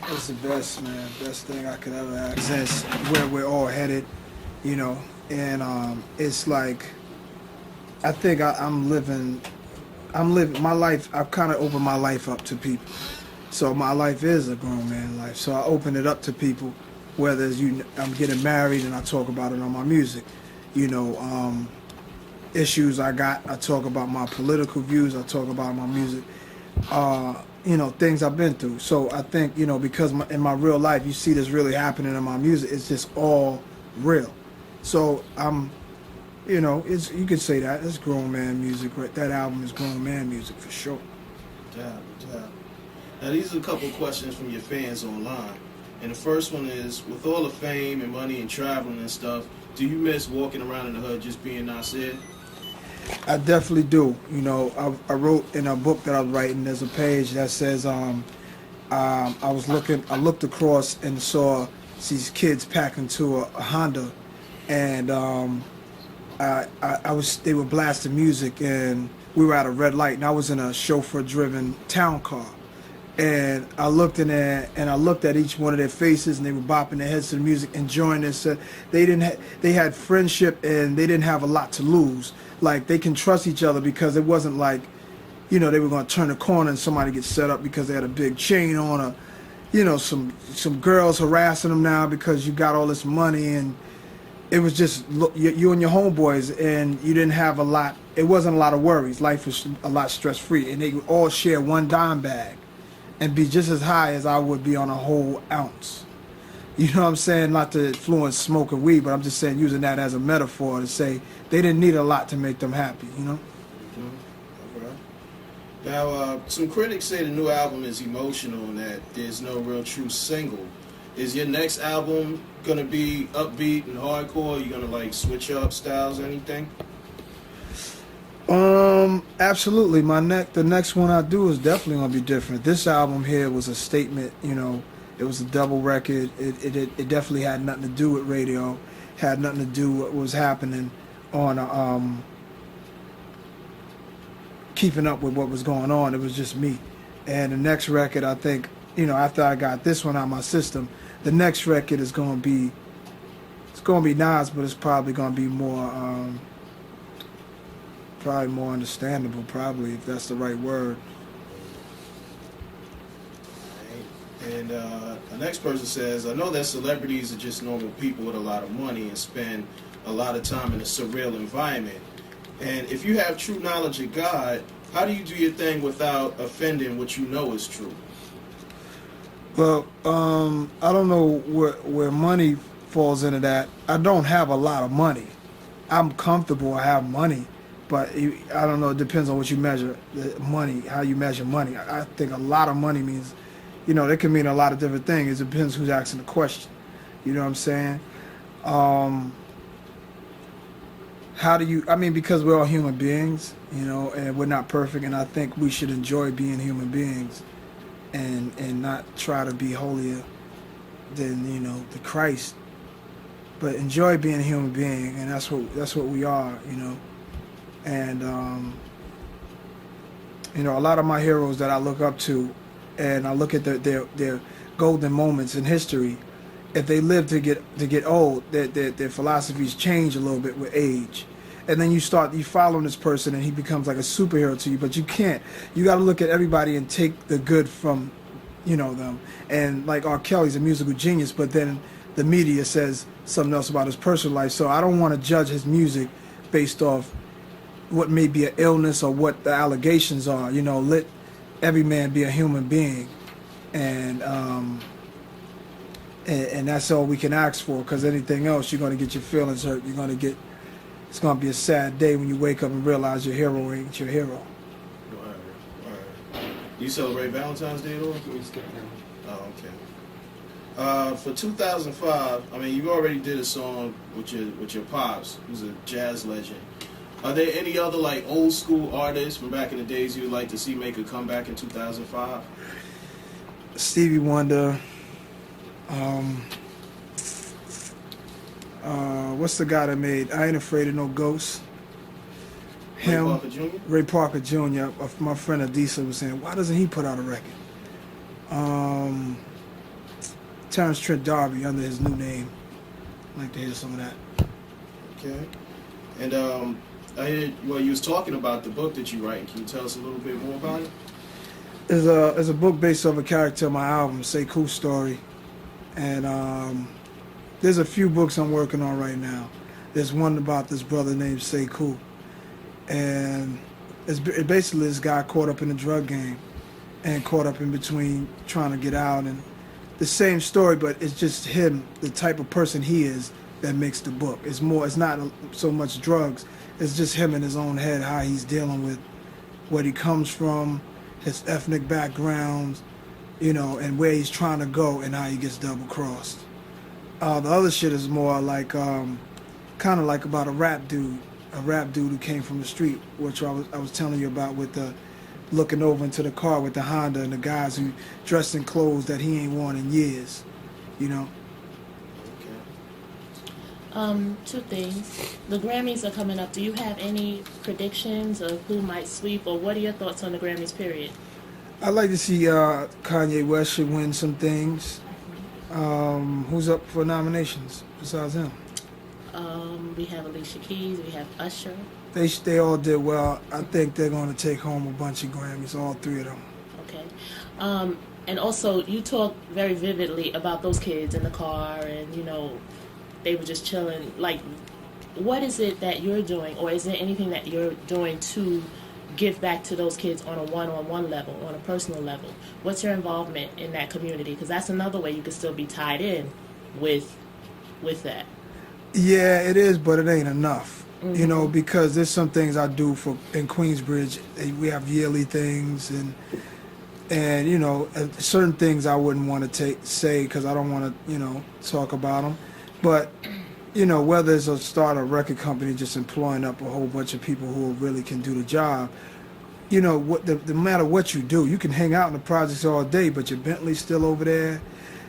It's the best, man. Best thing I could ever ask. That's where we're all headed, you know. And it's like I think I'm living. I'm living my life. I've kind of opened my life up to people. So my life is a grown man life. So I open it up to people. Whether it's I'm getting married and I talk about it on my music. You know, issues I got. I talk about my political views. I talk about my music. Things I've been through. So I think, because in my real life, you see this really happening in my music. It's just all real. So it's you could say that it's grown man music. Right? That album is grown man music for sure. Yeah, yeah. Now these are a couple of questions from your fans online. And the first one is, with all the fame and money and traveling and stuff, do you miss walking around in the hood just being Nasir? I definitely do. I wrote in a book that I was writing. There's a page that says, I looked across and saw these kids packing to a Honda, and they were blasting music, and we were at a red light, and I was in a chauffeur-driven town car. And I looked in there, and I looked at each one of their faces, and they were bopping their heads to the music, enjoying this. They had friendship, and they didn't have a lot to lose. Like, they can trust each other because it wasn't like, they were going to turn a corner and somebody get set up because they had a big chain on, or, some girls harassing them now because you got all this money. And it was just you and your homeboys, and you didn't have a lot. It wasn't a lot of worries. Life was a lot stress-free, and they would all share one dime bag and be just as high as I would be on a whole ounce. You know what I'm saying? Not to influence smoking weed, but I'm just saying, using that as a metaphor to say they didn't need a lot to make them happy, Mm-hmm. Okay. Now, some critics say the new album is emotional and that there's no real true single. Is your next album going to be upbeat and hardcore? Are you going to, switch up styles or anything? Absolutely. The next one I do is definitely gonna be different. This album here was a statement. It was a double record. It definitely had nothing to do with radio. Had nothing to do with what was happening on keeping up with what was going on. It was just me. And the next record, I think, after I got this one out of my system, the next record is gonna be Nas, but it's probably gonna be more. Probably more understandable, probably, if that's the right word. And the next person says, I know that celebrities are just normal people with a lot of money and spend a lot of time in a surreal environment. And if you have true knowledge of God, how do you do your thing without offending what you know is true? Well, I don't know where money falls into that. I don't have a lot of money. I'm comfortable, I have money. But I don't know, it depends on what you measure, money, how you measure money. I think a lot of money means, it can mean a lot of different things. It depends who's asking the question. You know what I'm saying? Because we're all human beings, and we're not perfect, and I think we should enjoy being human beings and not try to be holier than, the Christ. But enjoy being a human being, and that's what we are, And, a lot of my heroes that I look up to, and I look at their golden moments in history, if they live to get old, their philosophies change a little bit with age. And then you following this person, and he becomes like a superhero to you, but you can't. You got to look at everybody and take the good from, them. And like R. Kelly's a musical genius, but then the media says something else about his personal life. So I don't want to judge his music based off what may be an illness or what the allegations are. Let every man be a human being, and that's all we can ask for. Because anything else, you're going to get your feelings hurt. It's going to be a sad day when you wake up and realize your hero ain't your hero. Right. Do you celebrate Valentine's Day at all? Oh, okay. For 2005, you already did a song with your pops, who's a jazz legend. Are there any other old school artists from back in the days you'd like to see make a comeback in 2005? Stevie Wonder. What's the guy that made I Ain't Afraid of No Ghosts? Him. Ray Parker Jr.? Ray Parker Jr. My friend Adisa was saying, why doesn't he put out a record? Terrence Trent D'Arby under his new name. I'd like to hear some of that. Okay. And I heard, well, you was talking about the book that you write. Can you tell us a little bit more about it? It's a book based off a character on my album, Sekou Story. And there's a few books I'm working on right now. There's one about this brother named Sekou. And it's basically this guy caught up in the drug game and caught up in between trying to get out. And the same story, but it's just him, the type of person he is, that makes the book. It's not so much drugs. It's just him in his own head, how he's dealing with what he comes from, his ethnic backgrounds, you know, and where he's trying to go and how he gets double-crossed. The other shit is more like, kind of like about a rap dude who came from the street, which I was telling you about with the looking over into the car with the Honda and the guys who dressed in clothes that he ain't worn in years, you know. Two things. The Grammys are coming up. Do you have any predictions of who might sweep, or what are your thoughts on the Grammys, period? I'd like to see Kanye West should win some things. Who's up for nominations besides him? We have Alicia Keys. We have Usher. They all did well. I think they're going to take home a bunch of Grammys, all three of them. Okay. And also, you talked very vividly about those kids in the car, and you know, they were just chilling. Like, what is it that you're doing, or is there anything that you're doing to give back to those kids on a one-on-one level, on a personal level? What's your involvement in that community? Because that's another way you can still be tied in with that. Yeah, it is, but it ain't enough. Mm-hmm. You know, because there's some things I do in Queensbridge. We have yearly things, and you know, certain things I wouldn't want to say because I don't want to, you know, talk about them. But you know, whether it's start a record company just employing up a whole bunch of people who really can do the job, you know, no matter what you do, you can hang out in the projects all day, but your Bentley's still over there,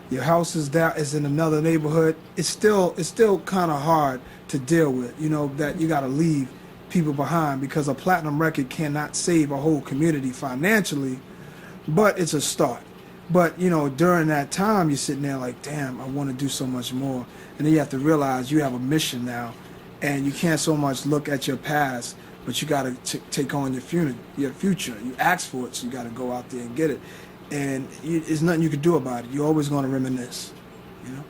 your house is in another neighborhood. It's still kind of hard to deal with, you know, that you got to leave people behind because a platinum record cannot save a whole community financially, but it's a start. But, you know, during that time, you're sitting there like, damn, I want to do so much more. And then you have to realize you have a mission now, and you can't so much look at your past, but you got to take on your future. You ask for it, so you got to go out there and get it. And there's nothing you can do about it. You're always going to reminisce, you know?